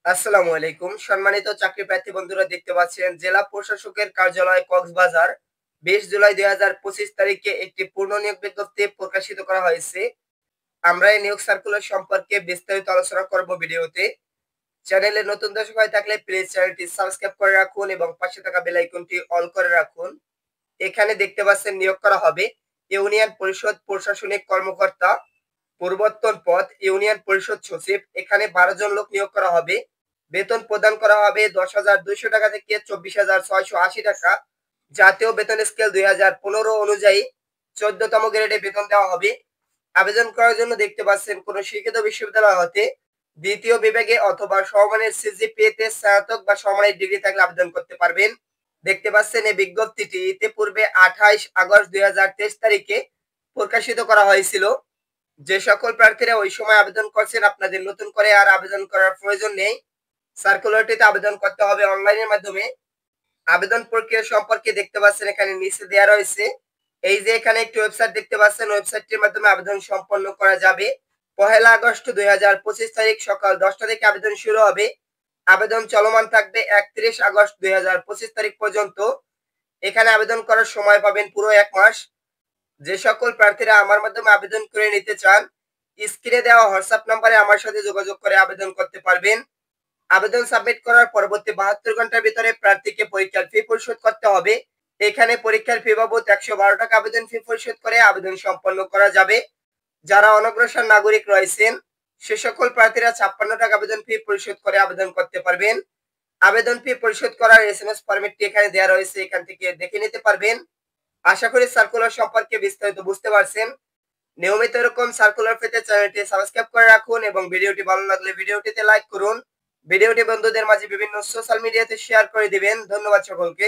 আসসালামু আলাইকুম। সম্মানিত চাকরি প্রার্থী বন্ধুরা, দেখতে পাচ্ছেন জেলা প্রশাসকের কার্যালয় কক্সবাজার ২০ জুলাই ২০২৫ তারিখে একটি পূর্ণ নিয়োগ বিজ্ঞপ্তি প্রকাশিত করা হয়েছে। আমরা এই নিয়োগ সার্কুলার সম্পর্কে বিস্তারিত আলোচনা করব ভিডিওতে। চ্যানেলে নতুন দর্শক হয়ে থাকলে প্লিজ চ্যানেলটি সাবস্ক্রাইব করে রাখুন এবং পাশে থাকা বেল আইকনটি অল করে রাখুন। এখানে দেখতে পাচ্ছেন নিয়োগ করা হবে ইউনিয়ন পরিষদ প্রশাসনিক কর্মকর্তা, পূর্বতন পদ ইউনিয়ন পরিষদ সচিব। এখানে ১২ জন লোক নিয়োগ করা হবে। বেতন প্রদান করা হবে ১০,২০০ টাকা থেকে ২৪,৬৮০ টাকা। জাতীয় বেতন স্কেল ২০১৫ অনুযায়ী ১৪তম গ্রেডে বেতন দেওয়া হবে। আবেদন করার জন্য দেখতে পাচ্ছেন কোন শিক্ষিত বিশ্ববিদ্যালয় হতে দ্বিতীয় বিভাগে অথবা সমমানের সিজিপিএ তে স্নাতক বা সমমানের ডিগ্রি থাকলে আবেদন করতে পারবেন। দেখতে পাচ্ছেন এই বিজ্ঞপ্তিটি ইতিপূর্বে ২৮ আগস্ট ২০২৩ তারিখে প্রকাশিত করা হয়েছিল। যে সকল প্রার্থীরা ওই সময় আবেদন করছেন, আপনাদের নতুন করে আর আবেদন করার প্রয়োজন নেই। সার্কুলারটিতে আবেদন করতে হবে অনলাইনের মাধ্যমে। আবেদন প্রক্রিয়া সম্পর্কে দেখতে পাচ্ছেন এখানে নিচে দেওয়া রয়েছে। এই যে এখানে একটি ওয়েবসাইট দেখতে পাচ্ছেন, ওয়েবসাইটটির মাধ্যমে আবেদন সম্পন্ন করা যাবে। ১ আগস্ট ২০২৫ তারিখ সকাল ১০টা থেকে আবেদন শুরু হবে। আবেদন চলমান থাকবে ৩১ আগস্ট ২০২৫ তারিখ পর্যন্ত। এখানে আবেদন করার সময় পাবেন পুরো ১ মাস। যে সকল প্রার্থীরা আমার মাধ্যমে আবেদন করে নিতে চান, স্ক্রিনে দেওয়া হোয়াটসঅ্যাপ নম্বরে আমার সাথে যোগাযোগ করে আবেদন করতে পারবেন। আবেদন সাবমিট করার পরবর্তী ৭২ ঘন্টার ভিতরে প্রার্থীকে পরীক্ষার ফি পরিশোধ করতে হবে। এখানে পরীক্ষার ফি বাবদ ১১২ টাকা আবেদন ফি পরিশোধ করে আবেদন সম্পন্ন করা যাবে। যারা অনগ্রসর নাগরিক রয়েছেন সে সকল প্রার্থীরা ৫৬ টাকা আবেদন ফি পরিশোধ করে আবেদন করতে পারবেন। আবেদন ফি পরিশোধ করার এসএমএস ফরম্যাটটি এখানে দেওয়া রয়েছে, এখান থেকে দেখে নিতে পারবেন। আশা করি সার্কুলার সম্পর্কে বিস্তারিত বুঝতে পারছেন। নিয়মিত এরকম সার্কুলার পেতে চ্যানেলটি সাবস্ক্রাইব করে রাখুন এবং ভিডিওটি ভালো লাগলে ভিডিওটিতে লাইক করুন। ভিডিওটি বন্ধুদের মাঝে বিভিন্ন সোশ্যাল মিডিয়াতে শেয়ার করে দিবেন। ধন্যবাদ সকলকে।